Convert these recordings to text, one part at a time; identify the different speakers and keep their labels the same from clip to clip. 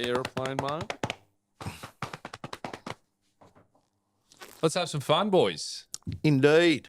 Speaker 1: aeroplane mode. Let's have some fun, boys.
Speaker 2: Indeed.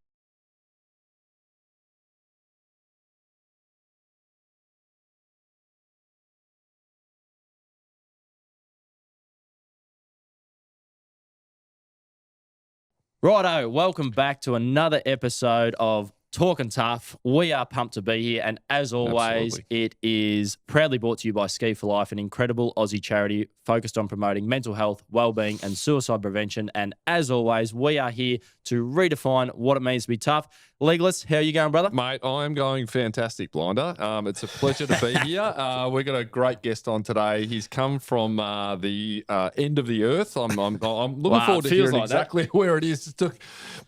Speaker 3: Righto, welcome back to another episode of Talkin Tough. We are pumped to be here, and as always,
Speaker 1: Absolutely.
Speaker 3: it is proudly brought to you by Ski for Life, an incredible Aussie charity focused on promoting mental health, well-being, and suicide prevention. And as always, we are here to redefine what it means to be tough. Legalist, how are you going, brother?
Speaker 1: Mate, I am going fantastic, Blinder. It's a pleasure to be here. We've got a great guest on today. He's come from the end of the earth. I'm looking forward to hearing
Speaker 3: like
Speaker 1: exactly where it is.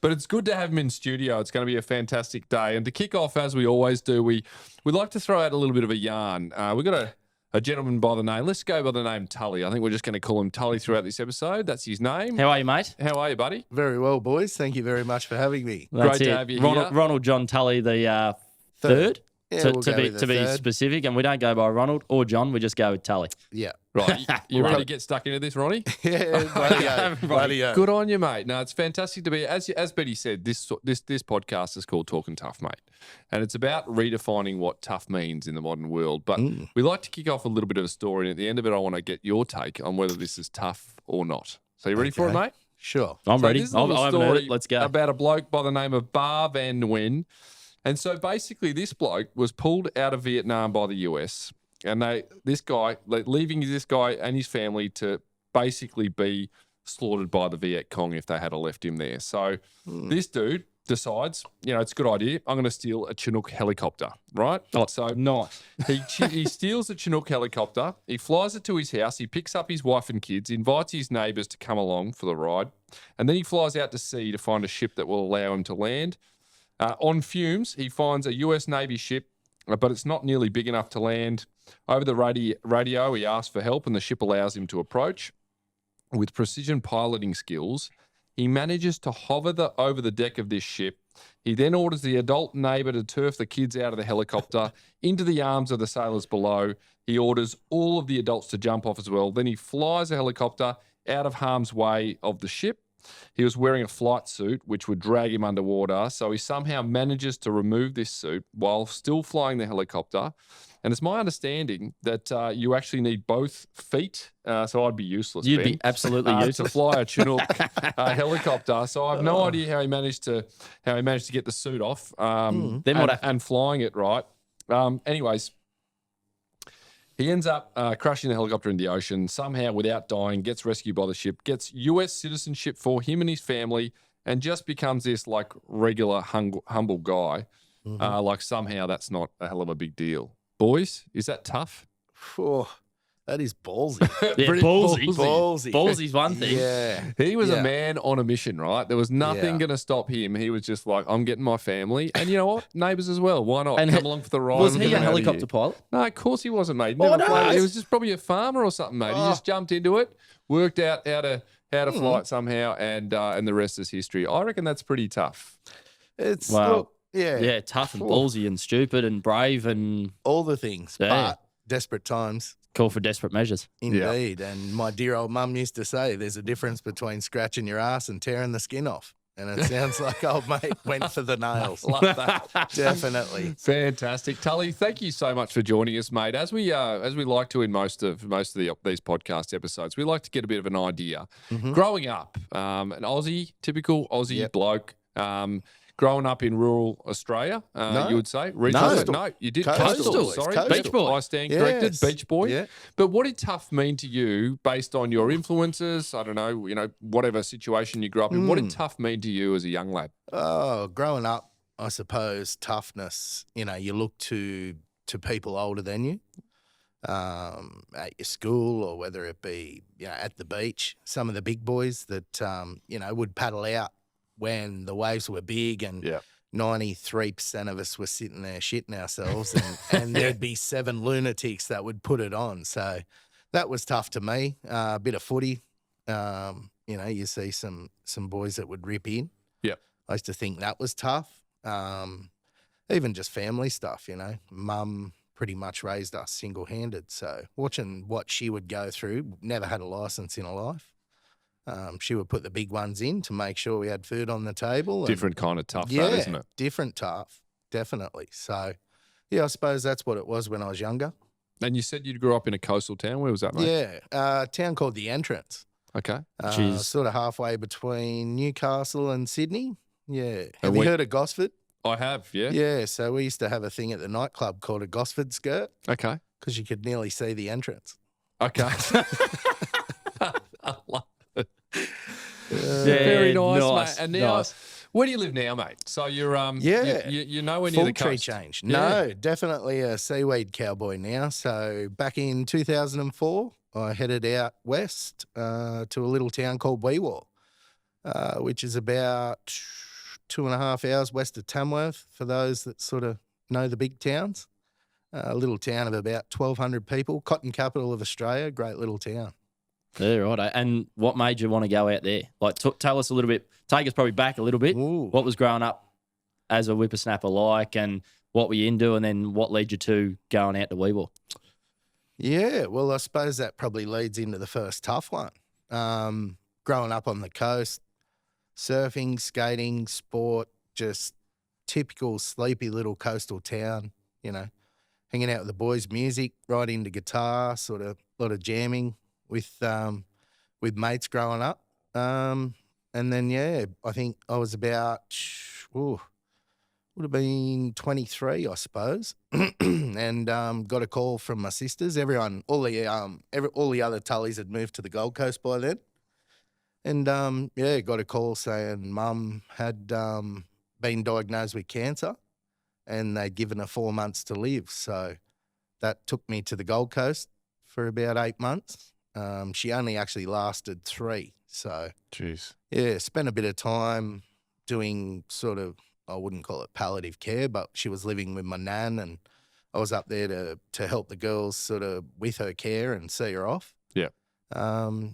Speaker 1: But it's good to have him in studio. It's going to be a fantastic day. And to kick off, as we always do, we like to throw out a little bit of a yarn. We've got a gentleman by the name. Let's go by the name Tully. I think we're just going to call him Tully throughout this episode. That's his name.
Speaker 3: How are you, mate?
Speaker 1: How are you, buddy?
Speaker 2: Very well, boys. Thank you very much for having me.
Speaker 3: That's
Speaker 1: Great to
Speaker 3: it.
Speaker 1: have you
Speaker 3: Ronald,
Speaker 1: here.
Speaker 3: Ronald John Tully, the third.
Speaker 2: Yeah, we'll go with the
Speaker 3: to be
Speaker 2: third.
Speaker 3: specific, and we don't go by Ronald or John. We just go with Tully.
Speaker 2: Yeah.
Speaker 1: Right. You ready to get stuck into this, Ronnie?
Speaker 2: Yeah, bloody
Speaker 1: Good on you, mate. No, it's fantastic to be. As Betty said, this podcast is called Talkin Tough, mate, and it's about redefining what tough means in the modern world. But we like to kick off a little bit of a story, and at the end of it, I want to get your take on whether this is tough or not. So you ready for it,
Speaker 2: Okay.
Speaker 1: mate?
Speaker 2: Sure.
Speaker 3: I'm
Speaker 1: So
Speaker 3: ready.
Speaker 1: this is a little
Speaker 3: I haven't heard
Speaker 1: story
Speaker 3: it. Let's go.
Speaker 1: About a bloke by the name of Bui Vanwin. And so basically this bloke was pulled out of Vietnam by the US, and leaving this guy and his family to basically be slaughtered by the Viet Cong if they had left him there. So this dude decides, it's a good idea. I'm going to steal a Chinook helicopter, right?
Speaker 3: Oh,
Speaker 1: So
Speaker 3: nice.
Speaker 1: he steals the Chinook helicopter. He flies it to his house. He picks up his wife and kids, invites his neighbours to come along for the ride, and then he flies out to sea to find a ship that will allow him to land. On fumes, he finds a US Navy ship, but it's not nearly big enough to land. Over the radio, he asks for help, and the ship allows him to approach. With precision piloting skills, he manages to hover over the deck of this ship. He then orders the adult neighbour to turf the kids out of the helicopter into the arms of the sailors below. He orders all of the adults to jump off as well. Then he flies a helicopter out of harm's way of the ship. He was wearing a flight suit, which would drag him underwater. So he somehow manages to remove this suit while still flying the helicopter. And it's my understanding that you actually need both feet. So I'd be useless.
Speaker 3: You'd
Speaker 1: Ben,
Speaker 3: be absolutely useless.
Speaker 1: to fly a Chinook helicopter. So I have no idea how he managed to get the suit off.
Speaker 3: Then what happened?
Speaker 1: And flying it right. Anyways. He ends up crashing the helicopter in the ocean, somehow without dying, gets rescued by the ship, gets US citizenship for him and his family, and just becomes this regular humble guy. Like somehow that's not a hell of a big deal. Boys, is that tough?
Speaker 2: Oh, that is ballsy.
Speaker 3: Yeah,
Speaker 1: Pretty
Speaker 3: ballsy.
Speaker 2: Ballsy.
Speaker 3: Ballsy's one thing.
Speaker 2: Yeah.
Speaker 1: He was
Speaker 2: Yeah.
Speaker 1: a man on a mission, right? There was nothing
Speaker 2: Yeah.
Speaker 1: going to stop him. He was just like, I'm getting my family. And you know what? Neighbours as well. Why not?
Speaker 3: And
Speaker 1: Come along for the ride.
Speaker 3: Was
Speaker 1: and
Speaker 3: he
Speaker 1: get
Speaker 3: a
Speaker 1: him out of
Speaker 3: helicopter
Speaker 1: here.
Speaker 3: pilot?
Speaker 1: No, of course he wasn't, mate.
Speaker 3: Oh,
Speaker 1: Never
Speaker 3: no.
Speaker 1: played. He was just probably a farmer or something, mate. He
Speaker 2: Oh.
Speaker 1: just jumped into it, worked out how to fly it somehow, and the rest is history. I reckon that's pretty tough.
Speaker 2: It's
Speaker 3: Wow.
Speaker 2: look, yeah.
Speaker 3: Yeah, tough and
Speaker 2: Oh.
Speaker 3: ballsy and stupid and brave and
Speaker 2: All the things.
Speaker 3: Yeah.
Speaker 2: But desperate times.
Speaker 3: call for desperate measures.
Speaker 2: Indeed. And my dear old mum used to say there's a difference between scratching your ass and tearing the skin off. And it sounds like old mate went for the nails.
Speaker 1: Love that.
Speaker 2: Definitely.
Speaker 1: Fantastic, Tully. Thank you so much for joining us, mate. As we like to in most of these podcast episodes, we like to get a bit of an idea. Growing up, an typical Aussie
Speaker 2: Yep.
Speaker 1: bloke. Growing up in rural Australia,
Speaker 2: No.
Speaker 1: you would say? Regional?
Speaker 2: No.
Speaker 1: No, you did.
Speaker 2: Coastal.
Speaker 1: Sorry.
Speaker 2: Coastal.
Speaker 3: Beach boy.
Speaker 1: I stand corrected.
Speaker 2: Yes.
Speaker 1: Beach boy.
Speaker 2: Yeah.
Speaker 1: But what did tough mean to you based on your influences? I don't know, whatever situation you grew up in. What did tough mean to you as a young lad?
Speaker 2: Oh, growing up, I suppose toughness, you look to people older than you at your school or whether it be, at the beach. Some of the big boys that, would paddle out when the waves were big and 93% of us were sitting there shitting ourselves and there'd be 7 lunatics that would put it on. So that was tough to me. A bit of footy, you see some boys that would rip in.
Speaker 1: Yep.
Speaker 2: I used to think that was tough. Even just family stuff, mum pretty much raised us single-handed. So watching what she would go through, never had a license in her life. She would put the big ones in to make sure we had food on the table.
Speaker 1: Different kind of tough,
Speaker 2: yeah,
Speaker 1: though, isn't it?
Speaker 2: different tough, definitely. So, yeah, I suppose that's what it was when I was younger.
Speaker 1: And you said you grew up in a coastal town. Where was that, mate?
Speaker 2: Yeah, a town called The Entrance.
Speaker 1: Okay.
Speaker 2: Sort of halfway between Newcastle and Sydney. Yeah. Have
Speaker 1: And
Speaker 2: you
Speaker 1: we-
Speaker 2: heard of Gosford?
Speaker 1: I have, yeah.
Speaker 2: Yeah, so we used to have a thing at the nightclub called a Gosford skirt
Speaker 1: Okay.
Speaker 2: because you could nearly see the entrance.
Speaker 1: Okay. I love it.
Speaker 3: Yeah,
Speaker 1: Very nice,
Speaker 3: nice,
Speaker 1: mate. And now,
Speaker 3: nice.
Speaker 1: where do you live now, mate? So you're
Speaker 2: Yeah.
Speaker 1: you nowhere near
Speaker 2: Full
Speaker 1: the
Speaker 2: tree
Speaker 1: coast.
Speaker 2: change.
Speaker 1: Yeah.
Speaker 2: No, definitely a seaweed cowboy now. So back in 2004, I headed out west to a little town called Bui Vanwin, which is about 2.5 hours west of Tamworth, for those that sort of know the big towns. A little town of about 1,200 people, cotton capital of Australia, great little town.
Speaker 3: Yeah, right. And what made you want to go out there? Like, tell us a little bit. Take us probably back a little bit.
Speaker 2: Ooh.
Speaker 3: What was growing up as a whippersnapper like, and what were you into, and then what led you to going out to Weeble?
Speaker 2: Yeah, well, I suppose that probably leads into the first tough one. Growing up on the coast, surfing, skating, sport, just typical sleepy little coastal town, you know, hanging out with the boys, music, right into guitar, sort of a lot of jamming with mates growing up. And then, yeah, I think I was about, would have been 23, I suppose, and got a call from my sisters. Everyone, all the other Tullys had moved to the Gold Coast by then, and yeah, got a call saying Mum had been diagnosed with cancer, and they'd given her 4 months to live. So that took me to the Gold Coast for about 8 months. She only actually lasted 3, so
Speaker 1: Jeez.
Speaker 2: yeah, spent a bit of time doing sort of, I wouldn't call it palliative care, but she was living with my nan, and I was up there to help the girls sort of with her care and see her off.
Speaker 1: Yeah.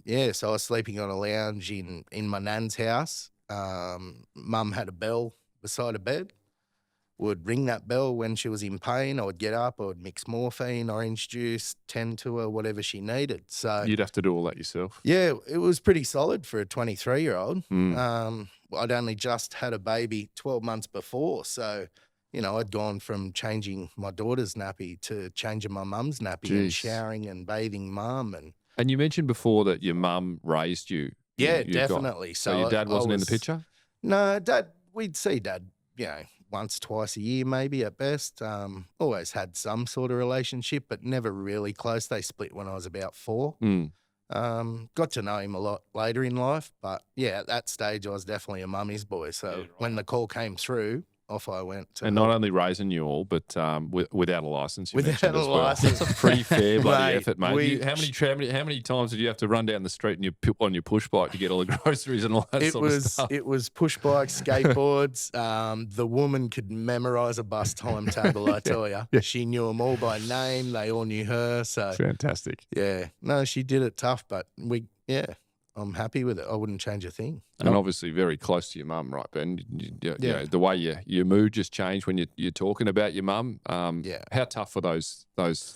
Speaker 2: Yeah, so I was sleeping on a lounge in my nan's house. Mum had a bell beside her bed, would ring that bell when she was in pain. I would get up, I would mix morphine, orange juice, tend to her, whatever she needed. So
Speaker 1: You'd have to do all that yourself.
Speaker 2: yeah, it was pretty solid for a 23-year-old.
Speaker 1: Mm.
Speaker 2: I'd only just had a baby 12 months before. So, you know, I'd gone from changing my daughter's nappy to changing my mum's nappy and
Speaker 1: Jeez.
Speaker 2: showering and bathing mum.
Speaker 1: And you mentioned before that your mum raised you.
Speaker 2: Yeah,
Speaker 1: You got-
Speaker 2: definitely.
Speaker 1: so your dad
Speaker 2: I
Speaker 1: wasn't in the
Speaker 2: was-
Speaker 1: picture?
Speaker 2: No, we'd see Dad, you know, once, twice a year maybe at best. Always had some sort of relationship, but never really close. They split when I was about 4.
Speaker 1: Mm.
Speaker 2: Got to know him a lot later in life, but yeah, at that stage I was definitely a mummy's boy. So
Speaker 1: Yeah, right.
Speaker 2: when the call came through, off I went. To
Speaker 1: And not only raising you all, but without a license. You
Speaker 2: Without
Speaker 1: mentioned
Speaker 2: a
Speaker 1: as well.
Speaker 2: license.
Speaker 1: That's a pretty fair bloody
Speaker 2: Mate,
Speaker 1: effort, mate. How many times did you have to run down the street on your push bike to get all the groceries and all that
Speaker 2: it
Speaker 1: sort of
Speaker 2: was
Speaker 1: stuff?
Speaker 2: it was push bikes, skateboards. The woman could memorize a bus timetable. I tell you,
Speaker 1: Yeah.
Speaker 2: she knew them all by name. They all knew her. So
Speaker 1: Fantastic.
Speaker 2: yeah, no, she did it tough, but I'm happy with it. I wouldn't change a thing.
Speaker 1: And obviously very close to your mum, right, Ben? You
Speaker 2: Yeah.
Speaker 1: know, the way your mood just changed when you're talking about your mum.
Speaker 2: Yeah.
Speaker 1: How tough were those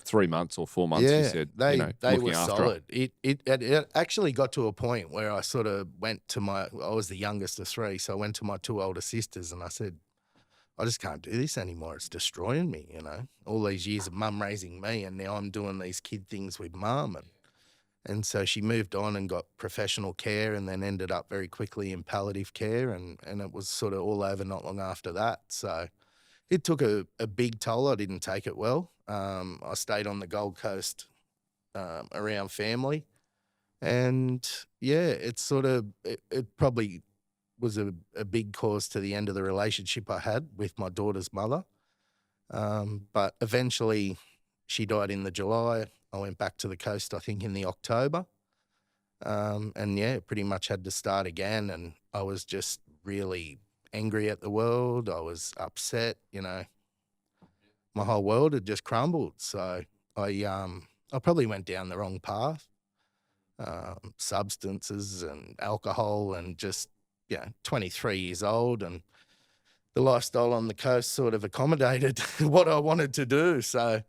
Speaker 1: 3 months or 4 months? You said
Speaker 2: they
Speaker 1: looking
Speaker 2: were
Speaker 1: after her?
Speaker 2: solid. It actually got to a point where I sort of went to I was the youngest of 3, so I went to my 2 older sisters and I said, I just can't do this anymore. It's destroying me, you know. All these years of mum raising me, and now I'm doing these kid things with mum, and so she moved on and got professional care, and then ended up very quickly in palliative care, and it was sort of all over not long after that. So it took a big toll. I didn't take it well. I stayed on the Gold Coast around family, and yeah, it probably was a big cause to the end of the relationship I had with my daughter's mother. But eventually she died in the July. I went back to the coast, I think, in the October. And yeah, pretty much had to start again. And I was just really angry at the world. I was upset, you know. My whole world had just crumbled. So I probably went down the wrong path. Substances and alcohol, and just, 23 years old, and the lifestyle on the coast sort of accommodated what I wanted to do. So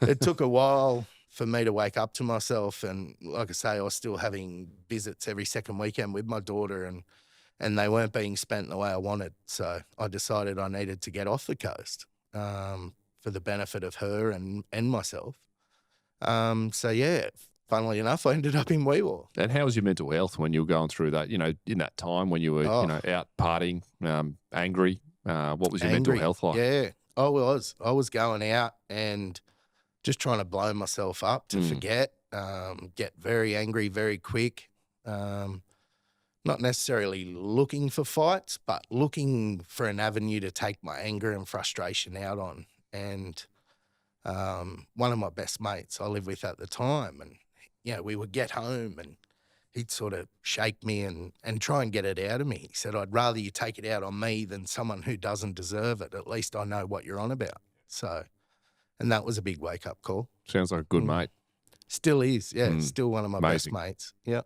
Speaker 2: it took a while for me to wake up to myself. And like I say, I was still having visits every second weekend with my daughter, and they weren't being spent the way I wanted. So I decided I needed to get off the coast for the benefit of her and myself. So yeah, funnily enough, I ended up in Weewar.
Speaker 1: And how was your mental health when you were going through that, in that time when you were, out partying, angry? What was your mental health like?
Speaker 2: Yeah, I was going out and just trying to blow myself up to forget, get very angry very quick. Not necessarily looking for fights, but looking for an avenue to take my anger and frustration out on. And one of my best mates I lived with at the time, and we would get home and he'd sort of shake me and try and get it out of me. He said, "I'd rather you take it out on me than someone who doesn't deserve it. At least I know what you're on about." So, and that was a big wake-up call.
Speaker 1: Sounds like a good mate.
Speaker 2: Still is, yeah. Still one of my
Speaker 1: Amazing.
Speaker 2: best mates. Yeah.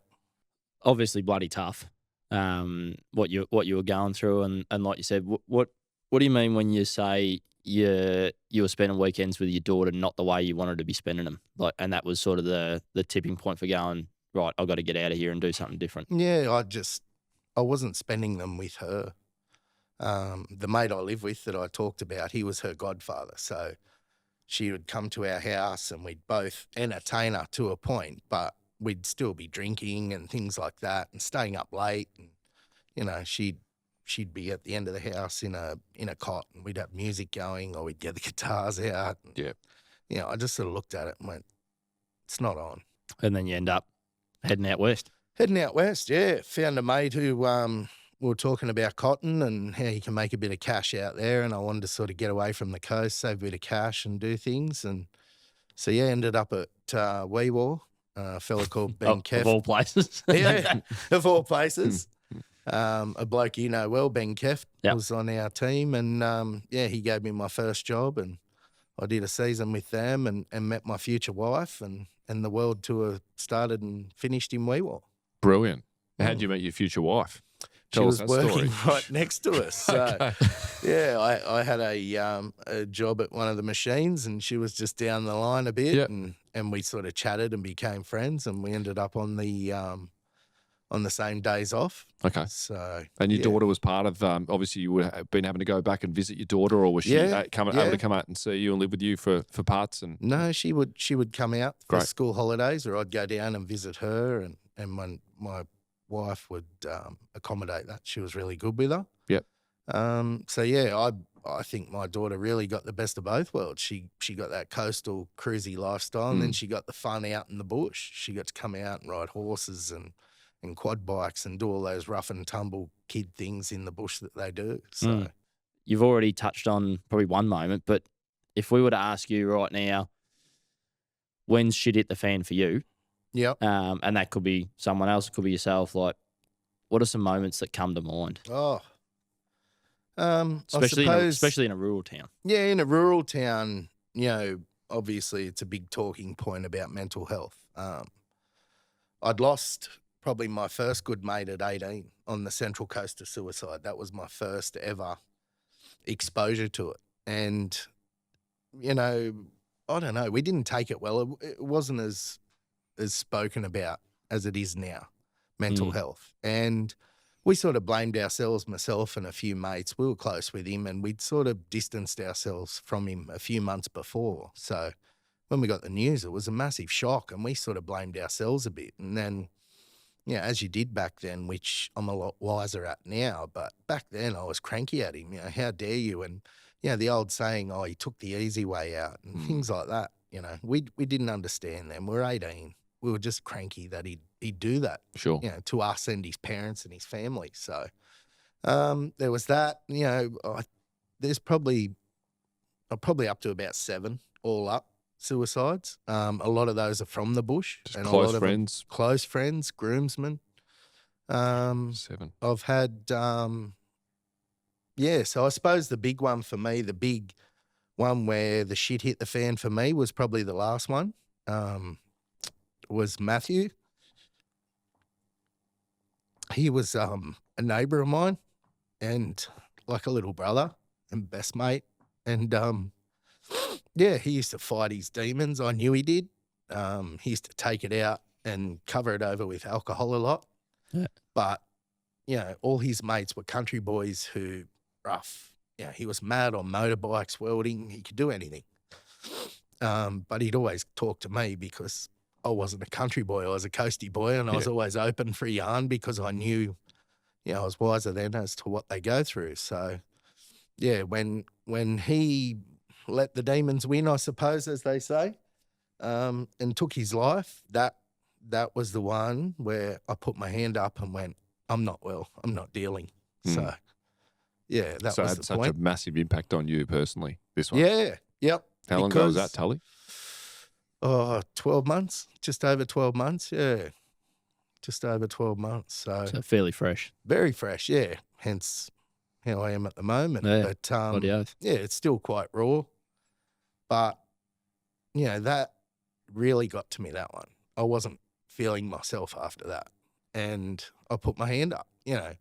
Speaker 3: Obviously bloody tough, what you were going through. And like you said, what do you mean when you say you were spending weekends with your daughter not the way you wanted to be spending them? And that was sort of the tipping point for going, right, I've got to get out of here and do something different.
Speaker 2: Yeah, I wasn't spending them with her. The mate I live with that I talked about, he was her godfather. So she would come to our house and we'd both entertain her to a point, but we'd still be drinking and things like that and staying up late. And, she'd be at the end of the house in a cot and we'd have music going or we'd get the guitars out. And,
Speaker 1: Yeah.
Speaker 2: I just sort of looked at it and went, it's not on.
Speaker 3: And then you end up heading out west.
Speaker 2: Heading out west, yeah. Found a mate who we were talking about cotton and how you can make a bit of cash out there, and I wanted to sort of get away from the coast, save a bit of cash and do things. And so, yeah, ended up at Weewar, a fella called Ben Keff.
Speaker 3: Of all places.
Speaker 2: Yeah, of all places. A bloke you know well, Ben Keff, was on our team, and he gave me my first job, and I did a season with them and met my future wife, and the world tour started and finished in Weewar.
Speaker 1: Brilliant. How did you meet your future wife?
Speaker 2: She
Speaker 1: Tell
Speaker 2: was
Speaker 1: us that
Speaker 2: working
Speaker 1: story.
Speaker 2: right next to us. So, yeah, I had a job at one of the machines, and she was just down the line a bit, and we sort of chatted and became friends, and we ended up on the same days off.
Speaker 1: Okay.
Speaker 2: So,
Speaker 1: and your daughter was part of, obviously you would have been having to go back and visit your daughter, or was she able to come out and see you and live with you for parts? And
Speaker 2: no, she would come out for
Speaker 1: Great.
Speaker 2: school holidays, or I'd go down and visit her, and when my wife would accommodate that. She was really good with her.
Speaker 1: Yep.
Speaker 2: So yeah, I think my daughter really got the best of both worlds. She got that coastal cruisy lifestyle, and then she got the fun out in the bush. She got to come out and ride horses and quad bikes and do all those rough and tumble kid things in the bush that they do. So
Speaker 3: You've already touched on probably one moment, but if we were to ask you right now, when's shit hit the fan for you?
Speaker 2: Yep.
Speaker 3: And that could be someone else, it could be yourself. Like, what are some moments that come to mind?
Speaker 2: Oh,
Speaker 3: Especially in a rural town.
Speaker 2: Yeah, in a rural town, obviously it's a big talking point about mental health. I'd lost probably my first good mate at 18 on the Central Coast of suicide. That was my first ever exposure to it. And, I don't know, we didn't take it well. It wasn't as spoken about as it is now, mental health. And we sort of blamed ourselves, myself and a few mates. We were close with him, and we'd sort of distanced ourselves from him a few months before. So when we got the news, it was a massive shock, and we sort of blamed ourselves a bit. And then, as you did back then, which I'm a lot wiser at now, but back then I was cranky at him. How dare you? And, the old saying, oh, he took the easy way out and things like that. We didn't understand them. We were 18. We were just cranky that he'd do that.
Speaker 1: Sure.
Speaker 2: To us and his parents and his family. So there was that. There's probably up to about 7 all up suicides. A lot of those are from the bush.
Speaker 1: Just
Speaker 2: and
Speaker 1: close
Speaker 2: a lot
Speaker 1: friends.
Speaker 2: Of them, close friends, groomsmen.
Speaker 1: 7.
Speaker 2: I've had, so I suppose the big one for me, the big one where the shit hit the fan for me was probably the last one, was Matthew. He was a neighbour of mine and like a little brother. and best mate. And yeah, he used to fight his demons. I knew he did. He used to take it out and cover it over with alcohol a lot.
Speaker 3: Yeah.
Speaker 2: But, you know, all his mates were country boys who rough. Yeah, he was mad on motorbikes, welding. He could do anything. But he'd always talk to me because I wasn't a country boy. I was a coastie boy, and I was always open for a yarn because I knew, you know, I was wiser then as to what they go through. So, yeah, when he let the demons win, I suppose, as they say, and took his life, that was the one where I put my hand up and went, I'm not well. I'm not dealing. So, yeah, that
Speaker 1: So it
Speaker 2: was
Speaker 1: had
Speaker 2: the
Speaker 1: such
Speaker 2: point.
Speaker 1: a massive impact on you personally, this one.
Speaker 2: Yeah, yep.
Speaker 1: How long ago was
Speaker 2: because-
Speaker 1: that, Tully?
Speaker 2: Oh, 12 months, just over 12 months. Yeah, just over 12 months. So
Speaker 3: So fairly fresh.
Speaker 2: very fresh. Yeah. Hence how I am at the moment.
Speaker 3: Yeah,
Speaker 2: But
Speaker 3: Bloody oath.
Speaker 2: yeah, it's still quite raw. But, you know, that really got to me, that one. I wasn't feeling myself after that. And I put my hand up, you know,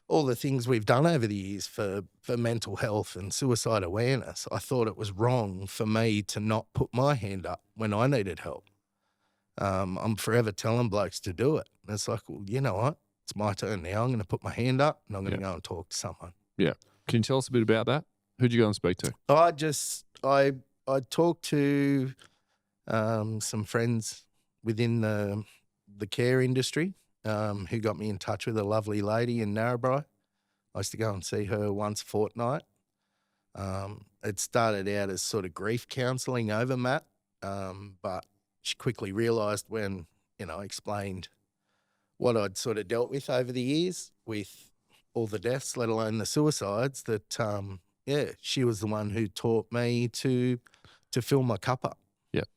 Speaker 2: all the things we've done over the years for mental health and suicide awareness. I thought it was wrong for me to not put my hand up when I needed help. I'm forever telling blokes to do it. And it's like, well, you know what? It's my turn now. I'm going to put my hand up and I'm going to go and talk to someone.
Speaker 1: Yeah. Can you tell us a bit about that? Who'd you go and speak to?
Speaker 2: I talked to some friends within the care industry who got me in touch with a lovely lady in Narrabri. I used to go and see her once a fortnight. It started out as sort of grief counselling over Matt, but she quickly realised when, you know, I explained what I'd sort of dealt with over the years with all the deaths, let alone the suicides, that, yeah, she was the one who taught me to fill my cup up.
Speaker 1: Yep.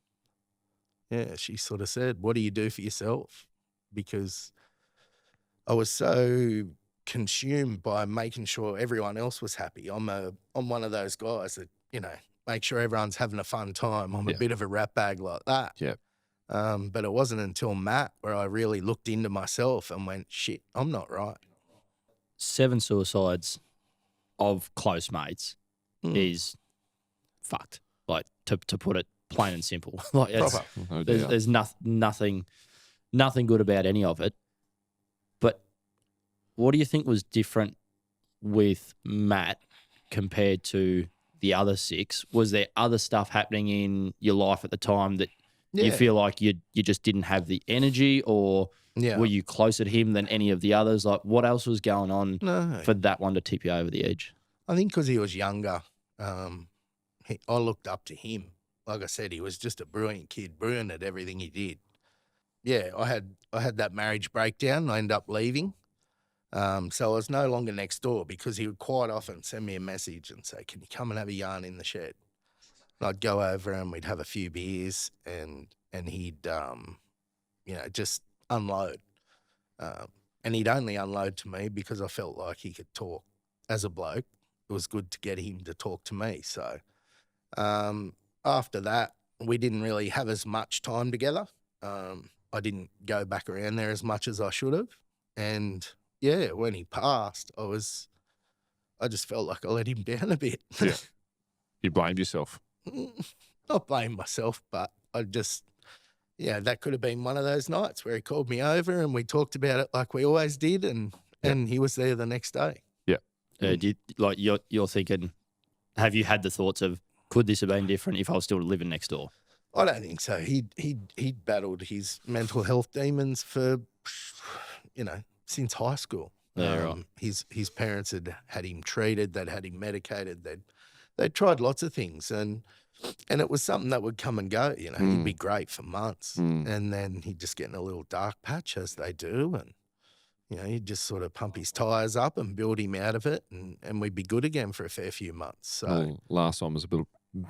Speaker 2: Yeah, she sort of said, what do you do for yourself? Because I was so consumed by making sure everyone else was happy. I'm one of those guys that, you know, make sure everyone's having a fun time. I'm a bit of a rat bag like that.
Speaker 1: Yeah.
Speaker 2: But it wasn't until Matt where I really looked into myself and went, shit, I'm not right.
Speaker 3: 7 suicides of close mates
Speaker 2: Mm.
Speaker 3: is fucked. Like, to put it plain and simple. Like, it's,
Speaker 2: Proper.
Speaker 1: No doubt.
Speaker 3: there's nothing good about any of it. But what do you think was different with Matt compared to the other 6? Was there other stuff happening in your life at the time that you feel like you just didn't have the energy, or were you closer to him than any of the others? Like, what else was going on
Speaker 2: No.
Speaker 3: for that one to tip you over the edge?
Speaker 2: I think because he was younger, I looked up to him. Like I said, he was just a brilliant kid, brilliant at everything he did. Yeah, I had that marriage breakdown. I ended up leaving. So I was no longer next door because he would quite often send me a message and say, can you come and have a yarn in the shed? And I'd go over and we'd have a few beers and he'd, you know, just unload. And he'd only unload to me because I felt like he could talk. As a bloke, it was good to get him to talk to me. So after that, we didn't really have as much time together. I didn't go back around there as much as I should have. And yeah, when he passed, I just felt like I let him down a bit.
Speaker 1: Yeah. You blamed yourself.
Speaker 2: Not blame myself, but I just, yeah, that could have been one of those nights where he called me over and we talked about it like we always did, and he was there the next day.
Speaker 3: You're thinking, have you had the thoughts of, could this have been different if I was still living next door?
Speaker 2: I don't think so. He'd battled his mental health demons for, you know, since high school.
Speaker 3: Yeah, right.
Speaker 2: His parents had him treated, they'd had him medicated, they'd tried lots of things, and it was something that would come and go. You know, he'd be great for months, and then he'd just get in a little dark patch, as they do, and you know, he'd just sort of pump his tyres up and build him out of it, and we'd be good again for a fair few months. So
Speaker 1: Well, last one was a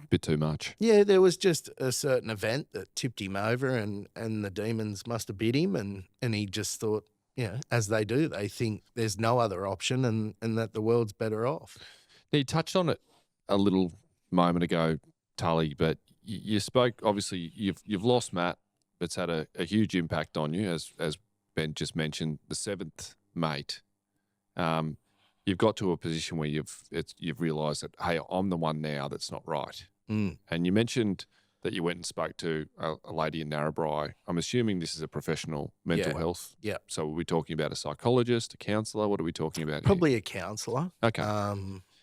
Speaker 1: bit too much.
Speaker 2: yeah, there was just a certain event that tipped him over, and the demons must have bit him, and he just thought, you know, as they do, they think there's no other option, and that the world's better off.
Speaker 1: Now, you touched on it a little moment ago, Tully, but you spoke, obviously, you've lost Matt. It's had a huge impact on you, as Ben just mentioned, the 7th mate. you've got to a position where you've realised that, hey, I'm the one now that's not right.
Speaker 2: Mm.
Speaker 1: And you mentioned that you went and spoke to a lady in Narrabri. I'm assuming this is a professional mental health.
Speaker 2: Yeah.
Speaker 1: So are we talking about a psychologist, a counsellor? What are we talking about here?
Speaker 2: Probably a counsellor.
Speaker 1: Okay.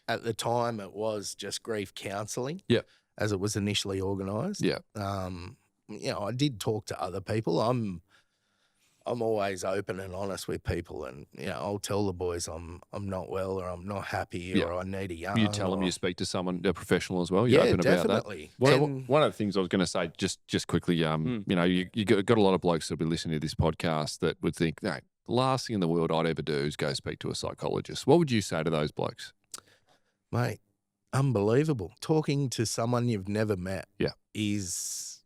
Speaker 2: At the time, it was just grief counselling.
Speaker 1: Yeah.
Speaker 2: As it was initially organised.
Speaker 1: Yeah.
Speaker 2: I did talk to other people. I'm always open and honest with people, and I'll tell the boys I'm not well, or I'm not happy, or I need a yarn.
Speaker 1: You tell them you speak to someone, a professional as well.
Speaker 2: Yeah,
Speaker 1: You're open
Speaker 2: definitely.
Speaker 1: about that. One of the things I was going to say, just quickly, you got a lot of blokes that'll be listening to this podcast that would think, no, the last thing in the world I'd ever do is go speak to a psychologist. What would you say to those blokes?
Speaker 2: Mate, unbelievable. Talking to someone you've never met is,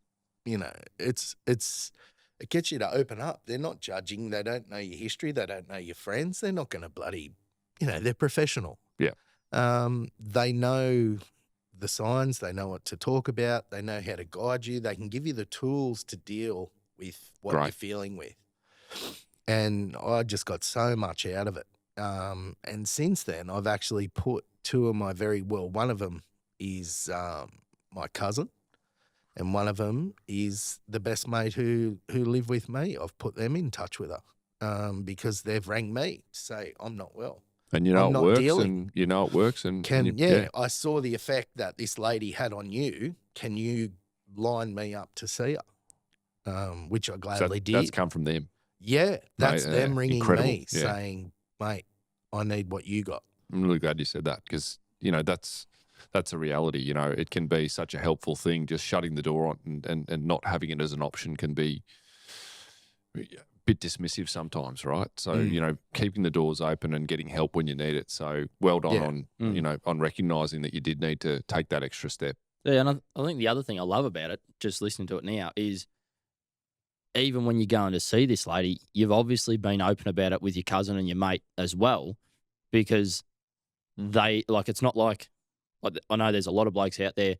Speaker 2: it gets you to open up. They're not judging. They don't know your history. They don't know your friends. They're not going to bloody, they're professional.
Speaker 1: Yeah.
Speaker 2: They know the signs. They know what to talk about. They know how to guide you. They can give you the tools to deal with what you're feeling with. And I just got so much out of it. And since then, I've actually put two of my one of them is my cousin. And one of them is the best mate who lived with me. I've put them in touch with her because they've rang me to say I'm not well.
Speaker 1: And it works.
Speaker 2: I saw the effect that this lady had on you. Can you line me up to see her? Which I gladly did.
Speaker 1: That's come from them.
Speaker 2: Yeah, that's them ringing me saying, mate, I need what you got.
Speaker 1: I'm really glad you said that because, that's a reality. It can be such a helpful thing. Just shutting the door on and not having it as an option can be a bit dismissive sometimes, right? So, keeping the doors open and getting help when you need it. So well done on recognising that you did need to take that extra step.
Speaker 3: Yeah, and I think the other thing I love about it, just listening to it now, is even when you're going to see this lady, you've obviously been open about it with your cousin and your mate as well, because it's not like, I know there's a lot of blokes out there,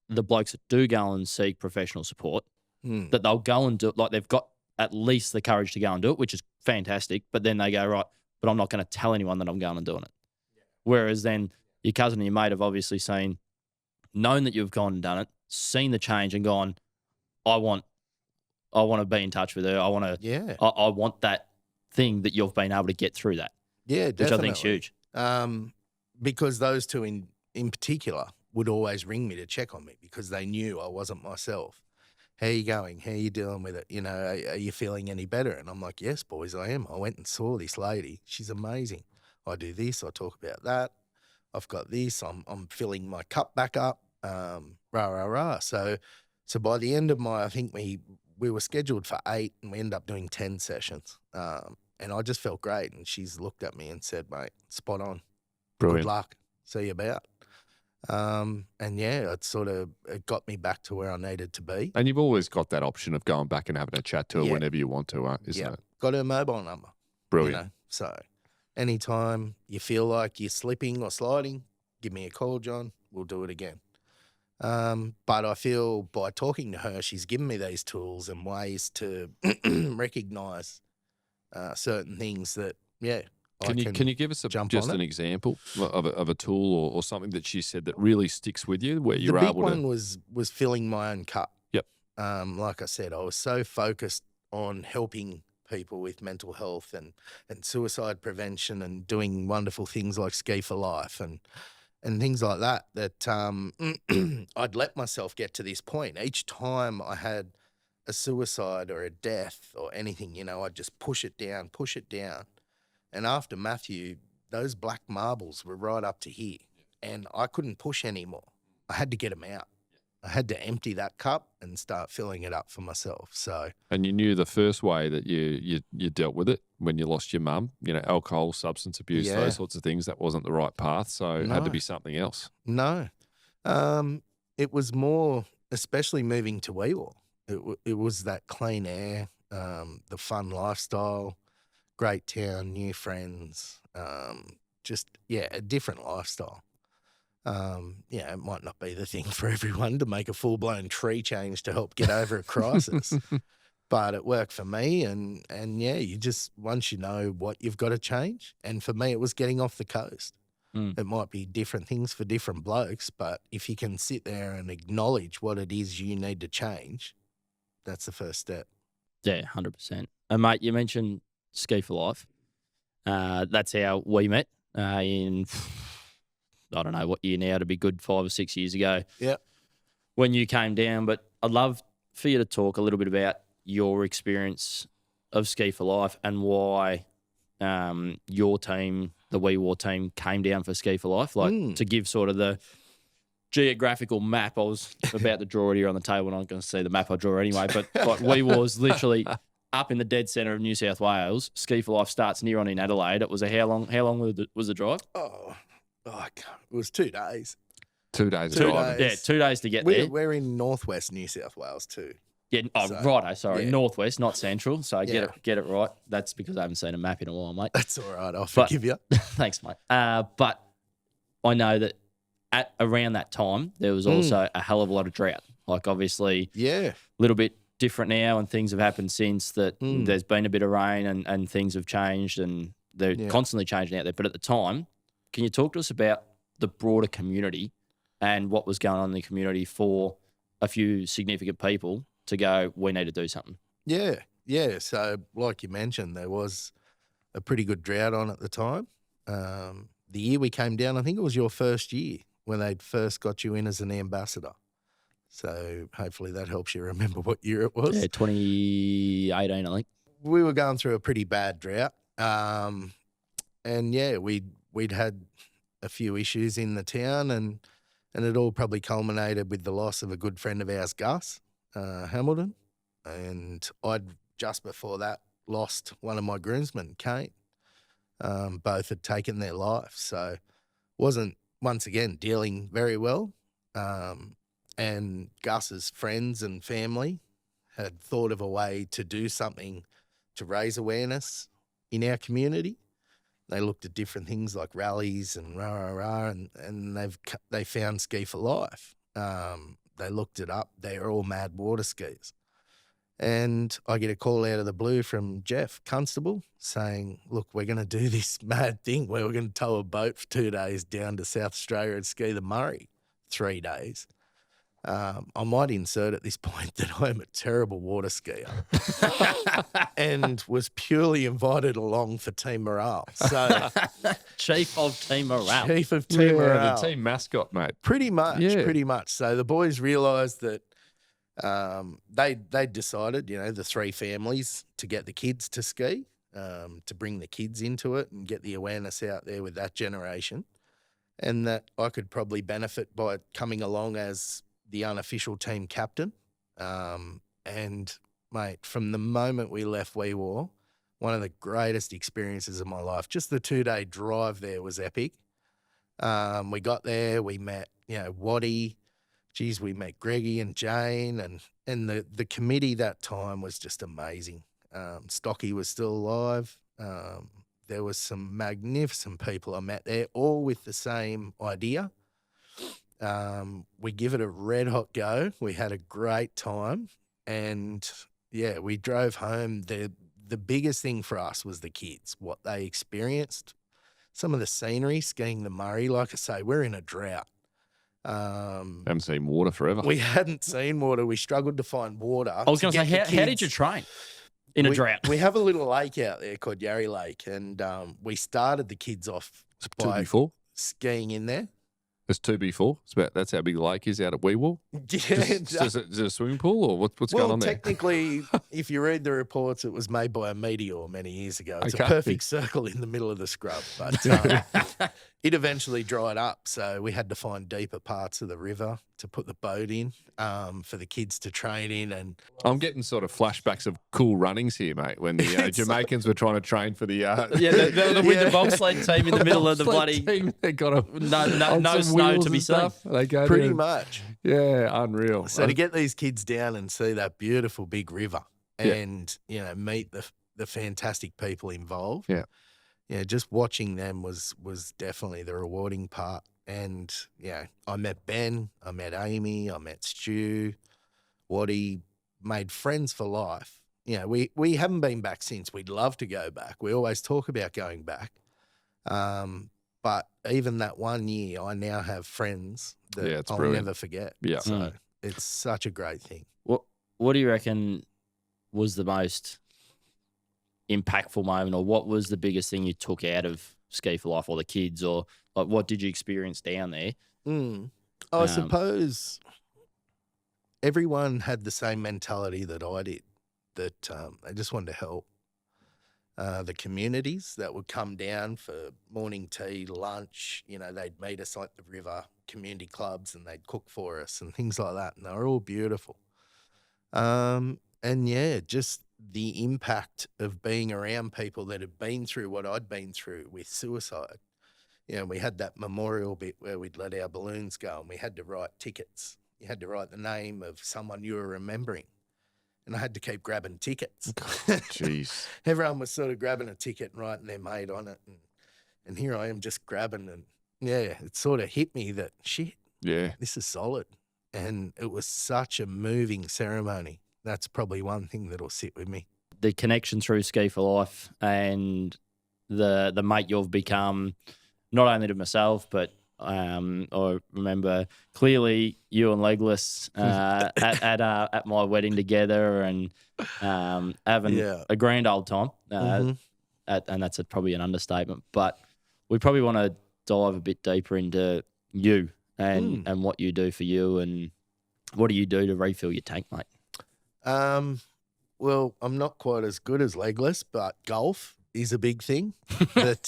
Speaker 3: the blokes that do go and seek professional support, that they'll go and do it, they've got at least the courage to go and do it, which is fantastic, but then they go, right, but I'm not going to tell anyone that I'm going and doing it. Yeah. Whereas then your cousin and your mate have obviously known that you've gone and done it, seen the change and gone, I want to be in touch with her. I want that thing that you've been able to get through that.
Speaker 2: Yeah, definitely.
Speaker 3: Which I think is huge.
Speaker 2: Because those two in particular would always ring me to check on me because they knew I wasn't myself. How you going? How you dealing with it? Are you feeling any better? And I'm like, yes, boys, I am. I went and saw this lady. She's amazing. I do this. I talk about that. I've got this. I'm filling my cup back up. Rah, rah, rah. So by the end of I think we were scheduled for 8 and we ended up doing 10 sessions. And I just felt great. And she's looked at me and said, mate, spot on.
Speaker 1: Brilliant.
Speaker 2: Good luck. See you about. It got me back to where I needed to be.
Speaker 1: And you've always got that option of going back and having a chat to her whenever you want to, isn't it?
Speaker 2: Got her mobile number.
Speaker 1: Brilliant.
Speaker 2: So anytime you feel like you're slipping or sliding, give me a call, John. We'll do it again. But I feel by talking to her, she's given me these tools and ways to recognise certain things that,
Speaker 1: Can you give us an example of a tool or something that she said that really sticks with you where you're able to?
Speaker 2: The big one was filling my own cup.
Speaker 1: Yep.
Speaker 2: Like I said, I was so focused on helping people with mental health and suicide prevention and doing wonderful things like Ski for Life and things like that I'd let myself get to this point. Each time I had a suicide or a death or anything, I'd just push it down. And after Matthew, those black marbles were right up to here and I couldn't push anymore. I had to get them out. I had to empty that cup and start filling it up for myself. So,
Speaker 1: and you knew the first way that you dealt with it when you lost your mum, alcohol, substance abuse, those sorts of things, that wasn't the right path. So it had to be something else.
Speaker 2: No. It was more, especially moving to Weewar. It was that clean air, the fun lifestyle, great town, new friends, a different lifestyle. It might not be the thing for everyone to make a full-blown tree change to help get over a crisis. but it worked for me. And yeah, you just, once you know what you've got to change, and for me, it was getting off the coast. It might be different things for different blokes, but if you can sit there and acknowledge what it is you need to change, that's the first step.
Speaker 3: Yeah, 100%. And mate, you mentioned Ski for Life. That's how we met in, I don't know what year now, to be good 5 or 6 years ago.
Speaker 2: Yeah.
Speaker 3: When you came down, but I'd love for you to talk a little bit about your experience of Ski for Life and why your team, the Wee War team, came down for Ski for Life. Like to give sort of the geographical map. I was about to draw it here on the table, and I'm going to see the map I draw anyway. But like Wee War's literally up in the dead centre of New South Wales. Ski for Life starts near on in Adelaide. It was how long was the drive?
Speaker 2: It was 2 days.
Speaker 1: 2 days
Speaker 2: Two
Speaker 1: driving.
Speaker 2: days.
Speaker 3: Yeah, 2 days to get there.
Speaker 2: We're in northwest New South Wales too.
Speaker 3: Yeah, righto, sorry.
Speaker 2: yeah.
Speaker 3: Northwest, not central. So
Speaker 2: Yeah.
Speaker 3: get it right. That's because I haven't seen a map in a while, mate.
Speaker 2: That's all right. I'll forgive you.
Speaker 3: Thanks, mate. But I know that at around that time, there was also a hell of a lot of drought. Like, obviously,
Speaker 2: Yeah.
Speaker 3: a little bit different now, and things have happened since that. There's been a bit of rain and things have changed, and they're constantly changing out there. But at the time, can you talk to us about the broader community and what was going on in the community for a few significant people to go, we need to do something?
Speaker 2: Yeah. Yeah. So, like you mentioned, there was a pretty good drought on at the time. The year we came down, I think it was your first year when they'd first got you in as an ambassador. So hopefully that helps you remember what year it was.
Speaker 3: Yeah, 2018, I think.
Speaker 2: We were going through a pretty bad drought. And yeah, we'd had a few issues in the town, and it all probably culminated with the loss of a good friend of ours, Gus Hamilton. And I'd just before that lost one of my groomsmen, Kane. Both had taken their life. So wasn't, once again, dealing very well. And Gus's friends and family had thought of a way to do something to raise awareness in our community. They looked at different things like rallies and and they found Ski for Life. They looked it up. They are all mad water skis. And I get a call out of the blue from Jeff Constable saying, look, we're going to do this mad thing where we're going to tow a boat for 2 days down to South Australia and ski the Murray 3 days. I might insert at this point that I'm a terrible water skier and was purely invited along for team morale. So
Speaker 3: Chief of Team Morale.
Speaker 2: Chief of team morale.
Speaker 1: The team mascot, mate.
Speaker 2: Pretty much,
Speaker 1: Yeah.
Speaker 2: pretty much. So the boys realised that they decided, the 3 families, to get the kids to ski, to bring the kids into it and get the awareness out there with that generation, and that I could probably benefit by coming along as the unofficial team captain. And mate, from the moment we left Wee War, one of the greatest experiences of my life. Just the 2-day drive there was epic. We got there, we met, Waddy. Geez, we met Greggy and Jane, and the committee that time was just amazing. Stocky was still alive. There was some magnificent people I met there, all with the same idea. We give it a red hot go. We had a great time, and yeah, we drove home. The biggest thing for us was the kids, what they experienced, some of the scenery, skiing the Murray. Like I say, we're in a drought.
Speaker 1: Haven't seen water forever.
Speaker 2: We hadn't seen water. We struggled to find water.
Speaker 3: I was going to say, how did you train in a drought?
Speaker 2: We have a little lake out there called Yarry Lake, and we started the kids off by
Speaker 1: 2B4.
Speaker 2: skiing in there.
Speaker 1: It's 2B4. That's how big the lake is out at Wee War.
Speaker 2: Yeah,
Speaker 1: Is it a swimming pool or what's going on there?
Speaker 2: Technically, if you read the reports, it was made by a meteor many years ago. It's
Speaker 1: Okay.
Speaker 2: a perfect circle in the middle of the scrub, but it eventually dried up. So we had to find deeper parts of the river to put the boat in for the kids to train in. And
Speaker 1: I'm getting sort of flashbacks of cool runnings here, mate, when the Jamaicans were trying to train for the...
Speaker 3: Yeah, the with the bobsled team in the middle of the
Speaker 1: bobsled
Speaker 3: bloody...
Speaker 1: team, they got a,
Speaker 3: No snow to be seen.
Speaker 1: They go
Speaker 2: pretty
Speaker 1: there.
Speaker 2: much.
Speaker 1: Yeah, unreal.
Speaker 2: So to get these kids down and see that beautiful big river
Speaker 1: Yeah.
Speaker 2: and, meet the fantastic people involved.
Speaker 1: Yeah.
Speaker 2: Yeah, just watching them was definitely the rewarding part. And, I met Ben, I met Amy, I met Stu, Waddy, made friends for life, we haven't been back since. We'd love to go back. We always talk about going back. But even that 1 year, I now have friends that I'll
Speaker 1: brilliant.
Speaker 2: never forget.
Speaker 1: Yeah.
Speaker 2: So it's such a great thing.
Speaker 3: What do you reckon was the most impactful moment, or what was the biggest thing you took out of Ski for Life or the kids, or like what did you experience down there?
Speaker 2: I suppose everyone had the same mentality that I did, that they just wanted to help. The communities that would come down for morning tea, lunch, they'd meet us at the river, community clubs, and they'd cook for us and things like that. And they were all beautiful. And yeah, just the impact of being around people that had been through what I'd been through with suicide. We had that memorial bit where we'd let our balloons go and we had to write tickets. You had to write the name of someone you were remembering. And I had to keep grabbing tickets.
Speaker 1: Jeez.
Speaker 2: Everyone was sort of grabbing a ticket and writing their mate on it. And here I am just grabbing, and yeah, it sort of hit me that, shit, this is solid. And it was such a moving ceremony. That's probably one thing that'll sit with me.
Speaker 3: The connection through Ski for Life and the mate you've become, not only to myself, but I remember clearly you and Legless at my wedding together, and having a grand old time. And that's probably an understatement. But we probably want to dive a bit deeper into you and what you do for you, and what do you do to refill your tank, mate?
Speaker 2: Well, I'm not quite as good as Legless, but golf is a big thing. That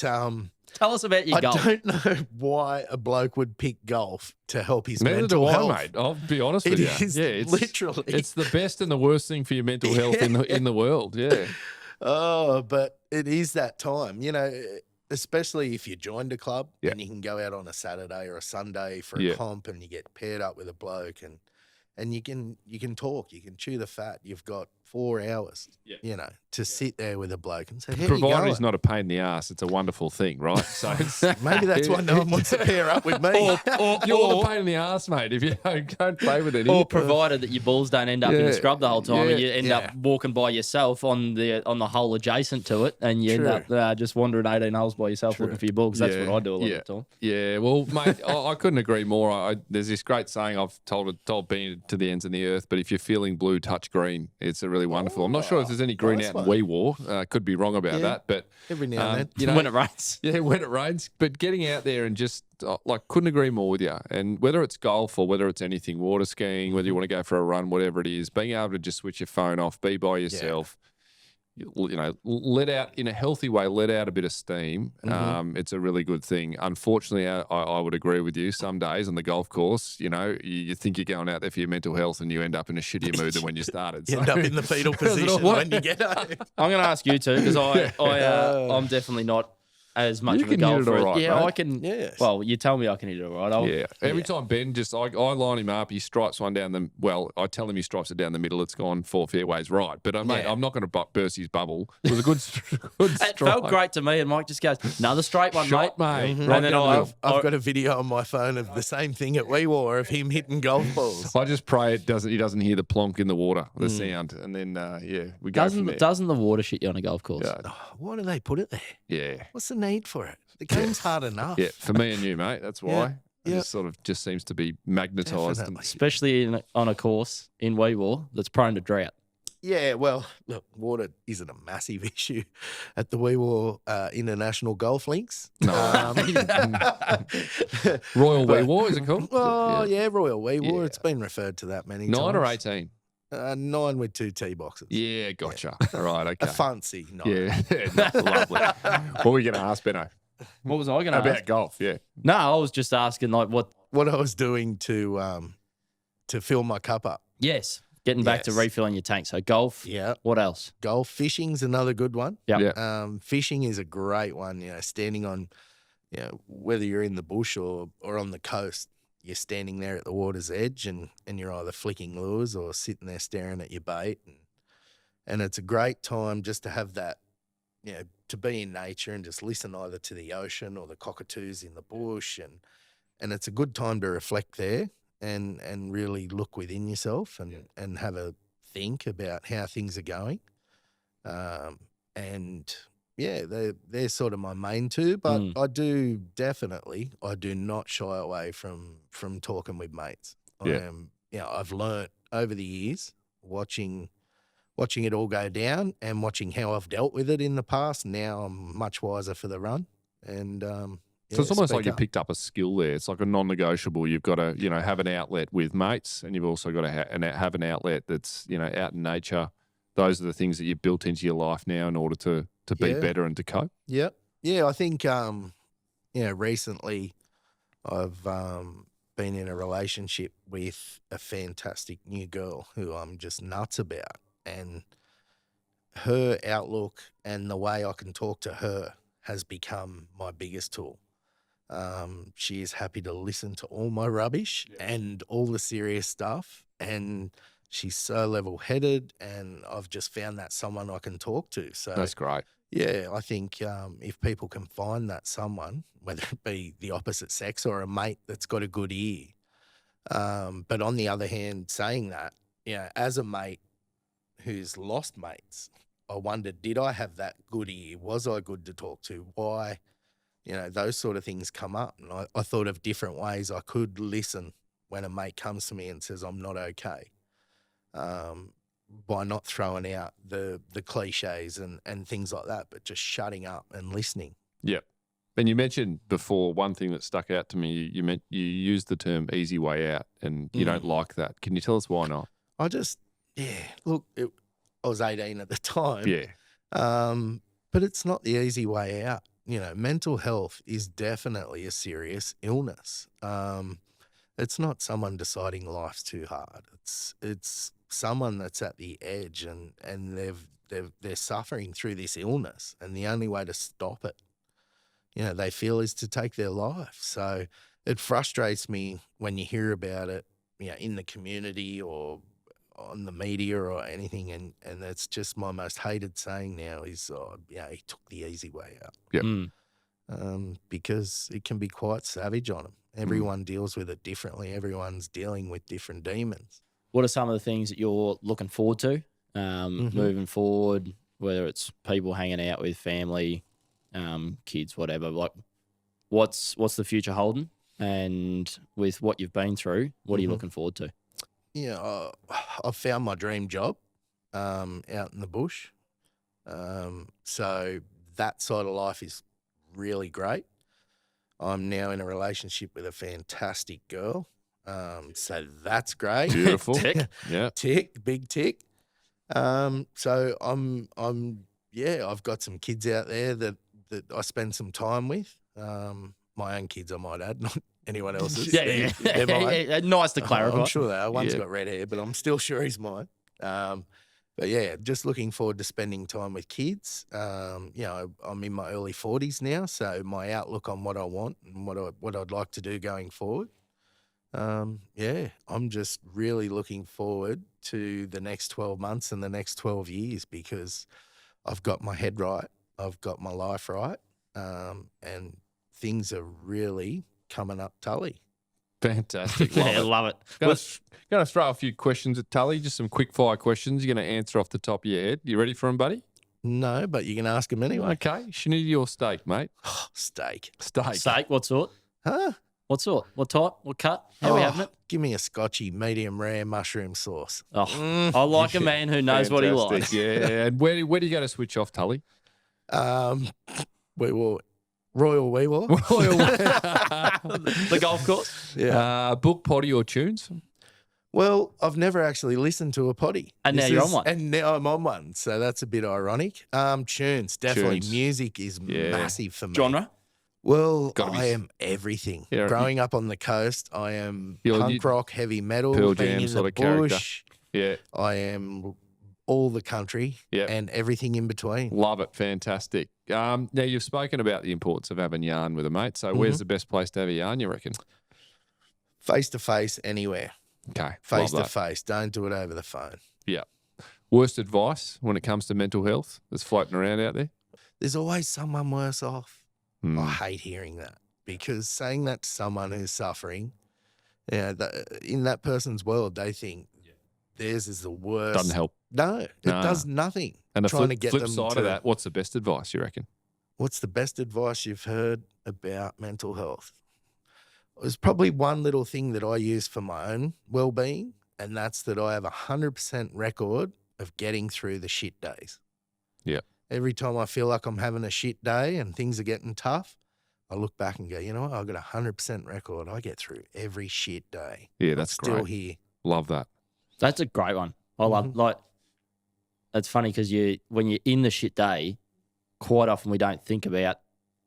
Speaker 3: Tell us about your golf.
Speaker 2: I don't know why a bloke would pick golf to help his
Speaker 1: Neither
Speaker 2: mental
Speaker 1: do I,
Speaker 2: health.
Speaker 1: mate. I'll be honest with you.
Speaker 2: It's literally.
Speaker 1: It's the best and the worst thing for your mental health in the world. Yeah.
Speaker 2: Oh, but it is that time, especially if you joined a club and you can go out on a Saturday or a Sunday for a comp and you get paired up with a bloke and you can talk, you can chew the fat. You've got 4 hours, to sit there with a bloke and say, "How
Speaker 1: Provided
Speaker 2: you going?"
Speaker 1: he's not a pain in the ass, it's a wonderful thing, right? So
Speaker 2: Maybe that's why no one wants to pair up with me.
Speaker 1: or you're the pain in the ass, mate. If you don't play with it,
Speaker 3: or provided that your balls don't end up in the scrub the whole time, and you end up walking by yourself on the hole adjacent to it, and you end up just wandering 18 holes by yourself looking for your ball. Because that's what I do a lot of the time.
Speaker 1: Yeah, well, mate, I couldn't agree more. There's this great saying I've told being to the ends of the earth, but if you're feeling blue, touch green. It's a really wonderful. I'm not sure if there's any green out in Wee War. Could be wrong about that, but
Speaker 2: every now and then,
Speaker 3: when it rains.
Speaker 1: Yeah, when it rains. But getting out there and just couldn't agree more with you. And whether it's golf or whether it's anything, water skiing, whether you want to go for a run, whatever it is, being able to just switch your phone off, be by yourself. Let out in a healthy way, let out a bit of steam. It's a really good thing. Unfortunately, I would agree with you. Some days on the golf course, you think you're going out there for your mental health and you end up in a shittier mood than when you started.
Speaker 2: You end up in the fetal position when you get home.
Speaker 3: I'm going to ask you too, because I'm definitely not as much
Speaker 1: You
Speaker 3: of a
Speaker 1: can hit it
Speaker 3: golfer.
Speaker 1: all right,
Speaker 3: yeah,
Speaker 1: mate.
Speaker 3: I can. Yes. Well, you tell me I can hit it all right.
Speaker 1: Every time Ben I line him up, he strikes one down the. Well, I tell him he strikes it down the middle. It's gone 4 fairways right. But mate, I'm not going to burst his bubble. It was a good
Speaker 3: It
Speaker 1: strike.
Speaker 3: felt great to me, and Mike just goes, another straight one,
Speaker 1: Shot,
Speaker 3: mate.
Speaker 1: mate.
Speaker 3: And then
Speaker 2: I've got a video on my phone of the same thing at Wee War of him hitting golf balls.
Speaker 1: I just pray he doesn't hear the plonk in the water, the sound, and then we go from there.
Speaker 3: Doesn't the water shit you on a golf course?
Speaker 2: Oh, why do they put it there?
Speaker 1: Yeah.
Speaker 2: What's the need for it? The game's hard enough.
Speaker 1: Yeah, for me and you, mate. That's why. It just sort of just seems to be magnetised.
Speaker 3: Especially on a course in Wee War that's prone to drought.
Speaker 2: Yeah, well, look, water isn't a massive issue at the Wee War International Golf Links.
Speaker 1: No. Royal Wee War, is it called?
Speaker 2: Oh, yeah, Royal Wee War. It's been referred to that many times.
Speaker 1: 9 or 18?
Speaker 2: 9 with 2 tee boxes.
Speaker 1: Yeah, gotcha. All right, okay.
Speaker 2: A fancy 9.
Speaker 1: Yeah, lovely. What were you going to ask, Benno?
Speaker 3: What was I going to ask?
Speaker 1: About golf, yeah.
Speaker 3: No, I was just asking what
Speaker 2: I was doing to fill my cup up.
Speaker 3: Yes, getting back to refilling your tank. So golf.
Speaker 2: Yeah.
Speaker 3: What else?
Speaker 2: Golf. Fishing's another good one.
Speaker 3: Yeah.
Speaker 2: Fishing is a great one. Standing on, whether you're in the bush or on the coast, you're standing there at the water's edge and you're either flicking lures or sitting there staring at your bait, and it's a great time just to have that, to be in nature and just listen either to the ocean or the cockatoos in the bush, and it's a good time to reflect there and really look within yourself and have a think about how things are going. And yeah, they're sort of my main two, but I do not shy away from talking with mates.
Speaker 1: Yeah.
Speaker 2: I've learnt over the years watching it all go down and watching how I've dealt with it in the past. Now I'm much wiser for the run. And
Speaker 1: So it's almost like you
Speaker 2: up.
Speaker 1: picked up a skill there. It's like a non-negotiable. You've got to, have an outlet with mates, and you've also got to have an outlet that's, out in nature. Those are the things that you've built into your life now in order to be better and to cope.
Speaker 2: Yeah. Yeah, I think, recently I've been in a relationship with a fantastic new girl who I'm just nuts about. And her outlook and the way I can talk to her has become my biggest tool. She is happy to listen to all my rubbish and all the serious stuff. And she's so level-headed, and I've just found that someone I can talk to. So
Speaker 1: That's great.
Speaker 2: yeah, I think if people can find that someone, whether it be the opposite sex or a mate that's got a good ear. But on the other hand, saying that, as a mate who's lost mates, I wondered, did I have that good ear? Was I good to talk to? Why? Those sort of things come up. And I thought of different ways I could listen when a mate comes to me and says, I'm not okay. By not throwing out the cliches and things like that, but just shutting up and listening.
Speaker 1: Yep. And you mentioned before, one thing that stuck out to me, you used the term easy way out, and you don't like that. Can you tell us why not?
Speaker 2: Look, I was 18 at the time.
Speaker 1: Yeah.
Speaker 2: But it's not the easy way out. Mental health is definitely a serious illness. It's not someone deciding life's too hard. It's someone that's at the edge and they're suffering through this illness, and the only way to stop it, they feel, is to take their life. So it frustrates me when you hear about it, in the community or on the media or anything, and that's just my most hated saying now is, he took the easy way out.
Speaker 1: Yep.
Speaker 2: Because it can be quite savage on them. Everyone deals with it differently. Everyone's dealing with different demons.
Speaker 3: What are some of the things that you're looking forward to moving forward, whether it's people hanging out with family, kids, whatever? Like, what's the future holding? And with what you've been through, what are you looking forward to?
Speaker 2: I've found my dream job out in the bush. So that side of life is really great. I'm now in a relationship with a fantastic girl. So that's great.
Speaker 1: Beautiful.
Speaker 3: Tick.
Speaker 1: Yeah.
Speaker 2: Tick, big tick. So I've got some kids out there that I spend some time with. My own kids, I might add, not anyone else's.
Speaker 3: Yeah.
Speaker 2: They're mine.
Speaker 3: Yeah, nice to clarify.
Speaker 2: I'm sure they are. One's
Speaker 1: Yeah.
Speaker 2: got red hair, but I'm still sure he's mine. But yeah, just looking forward to spending time with kids. I'm in my early 40s now, so my outlook on what I want and what I'd like to do going forward. I'm just really looking forward to the next 12 months and the next 12 years, because I've got my head right, I've got my life right, and things are really coming up Tully.
Speaker 1: Fantastic.
Speaker 3: Yeah, love it.
Speaker 1: Going to throw a few questions at Tully, just some quick fire questions. You're going to answer off the top of your head. You ready for them, buddy?
Speaker 2: No, but you can ask him anyway.
Speaker 1: Okay. Shinity or steak, mate?
Speaker 2: Steak.
Speaker 3: Steak, what sort?
Speaker 2: Huh?
Speaker 3: What sort? What type? What cut? How are we having it?
Speaker 2: Give me a Scotchy medium rare mushroom sauce.
Speaker 3: Oh, I like a man who knows what he likes.
Speaker 1: Fantastic, Yeah. And where do you go to switch off, Tully?
Speaker 2: We will Royal Weewar.
Speaker 3: The golf course?
Speaker 2: Yeah.
Speaker 1: Book, potty or tunes?
Speaker 2: Well, I've never actually listened to a potty.
Speaker 3: And now you're on one.
Speaker 2: And now I'm on one, so that's a bit ironic. Tunes, definitely.
Speaker 1: Tunes.
Speaker 2: Music is massive for me.
Speaker 3: Genre?
Speaker 2: Well,
Speaker 1: Gotta be-
Speaker 2: I am everything.
Speaker 1: Yeah,
Speaker 2: Growing up on the coast, I am
Speaker 1: You're-
Speaker 2: punk rock, heavy metal,
Speaker 1: Pearl
Speaker 2: being
Speaker 1: Jam
Speaker 2: in
Speaker 1: sort
Speaker 2: the
Speaker 1: of character.
Speaker 2: bush.
Speaker 1: Yeah.
Speaker 2: I am all the country
Speaker 1: Yeah.
Speaker 2: and everything in between.
Speaker 1: Love it. Fantastic. Now, you've spoken about the importance of having yarn with a mate. So where's the best place to have a yarn, you reckon?
Speaker 2: Face to face, anywhere.
Speaker 1: Okay.
Speaker 2: Face
Speaker 1: love
Speaker 2: to
Speaker 1: that.
Speaker 2: face. Don't do it over the phone.
Speaker 1: Yeah. Worst advice when it comes to mental health that's floating around out there?
Speaker 2: There's always someone worse off.
Speaker 1: Hmm.
Speaker 2: I hate hearing that, because saying that to someone who's suffering, in that person's world, they think theirs is the worst.
Speaker 1: Doesn't help.
Speaker 2: No, it
Speaker 1: No.
Speaker 2: does nothing.
Speaker 1: And the
Speaker 2: Trying to
Speaker 1: flip,
Speaker 2: get
Speaker 1: flip
Speaker 2: them
Speaker 1: side
Speaker 2: to-
Speaker 1: of that, what's the best advice, you reckon?
Speaker 2: What's the best advice you've heard about mental health? There's probably one little thing that I use for my own well-being, and that's that I have 100% record of getting through the shit days.
Speaker 1: Yeah.
Speaker 2: Every time I feel like I'm having a shit day and things are getting tough, I look back and go, you know what? I've got 100% record. I get through every shit day.
Speaker 1: Yeah, that's
Speaker 2: Still
Speaker 1: great.
Speaker 2: here.
Speaker 1: Love that.
Speaker 3: That's a great one. I love like. It's funny because when you're in the shit day, quite often we don't think about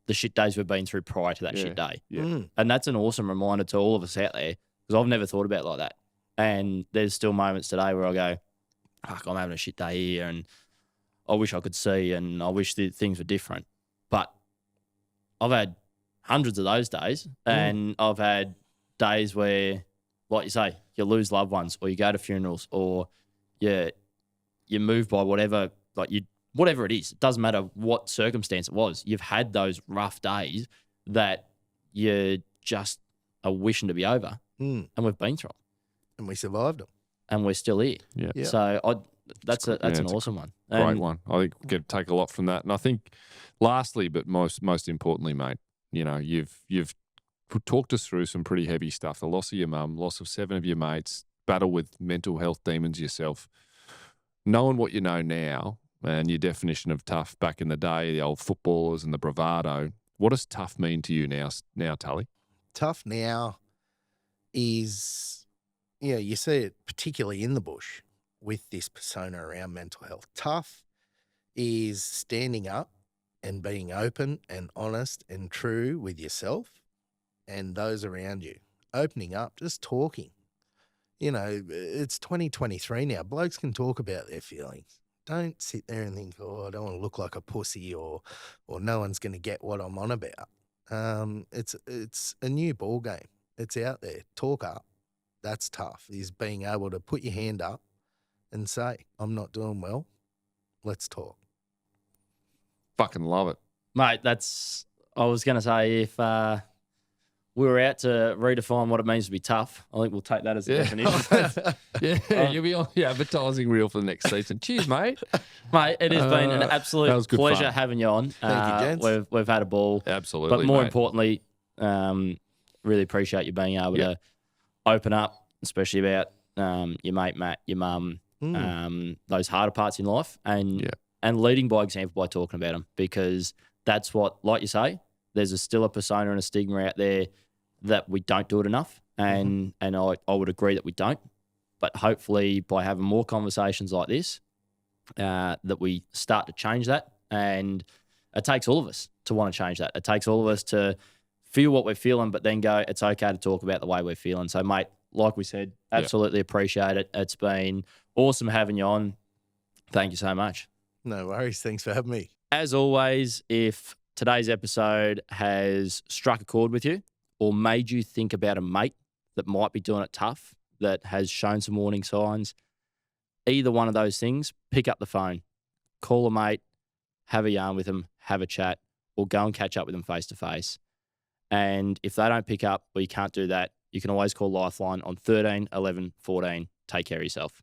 Speaker 3: the shit days we've been through prior to that shit day.
Speaker 1: Yeah.
Speaker 2: Mm.
Speaker 3: And that's an awesome reminder to all of us out there because I've never thought about it like that. And there's still moments today where I go, fuck, I'm having a shit day here and I wish I could see and I wish that things were different. But I've had hundreds of those days and I've had days where, like you say, you lose loved ones or you go to funerals or you're moved by whatever, whatever it is. It doesn't matter what circumstance it was. You've had those rough days that you just are wishing to be over, and we've been through them,
Speaker 2: And we survived them.
Speaker 3: and we're still here.
Speaker 1: Yeah.
Speaker 2: Yeah.
Speaker 3: So that's an
Speaker 1: it's
Speaker 3: awesome one.
Speaker 1: Great
Speaker 3: And
Speaker 1: one. I think we can take a lot from that. And I think lastly, but most importantly, mate, you know, you've talked us through some pretty heavy stuff. The loss of your mum, loss of 7 of your mates, battle with mental health demons yourself. Knowing what you know now and your definition of tough back in the day, the old footballers and the bravado, what does tough mean to you now, Tully?
Speaker 2: Tough now is, you see it particularly in the bush with this persona around mental health. Tough is standing up and being open and honest and true with yourself and those around you. Opening up, just talking. You know, it's 2023 now. Blokes can talk about their feelings. Don't sit there and think, oh, I don't want to look like a pussy or no one's going to get what I'm on about. It's a new ball game. It's out there. Talk up. That's tough, is being able to put your hand up and say, I'm not doing well. Let's talk.
Speaker 1: Fucking love it.
Speaker 3: mate, I was going to say if we were out to redefine what it means to be tough, I think we'll take that as a definition.
Speaker 1: Yeah, you'll be on the advertising reel for the next season. Cheers, mate.
Speaker 3: Mate, it has been an
Speaker 1: That was
Speaker 3: absolute
Speaker 1: good
Speaker 3: pleasure
Speaker 1: fun.
Speaker 3: having you on.
Speaker 2: Thank you, gents.
Speaker 3: We've had a ball.
Speaker 1: Absolutely,
Speaker 3: But more
Speaker 1: mate.
Speaker 3: importantly, really appreciate you being able
Speaker 1: Yeah.
Speaker 3: to open up, especially about your mate Matt, your mum, those harder parts in life, and leading by example by talking about them, because that's what, like you say, there's still a persona and a stigma out there that we don't do it enough, and I would agree that we don't. But hopefully, by having more conversations like this, that we start to change that, and it takes all of us to want to change that. It takes all of us to feel what we're feeling, but then go, it's okay to talk about the way we're feeling. So, mate, like we said, absolutely appreciate it. It's been awesome having you on. Thank you so much.
Speaker 2: No worries. Thanks for having me.
Speaker 3: As always, if today's episode has struck a chord with you or made you think about a mate that might be doing it tough, that has shown some warning signs, either one of those things, pick up the phone, call a mate, have a yarn with them, have a chat, or go and catch up with them face to face. And if they don't pick up or you can't do that, you can always call Lifeline on 13 11 14. Take care of yourself.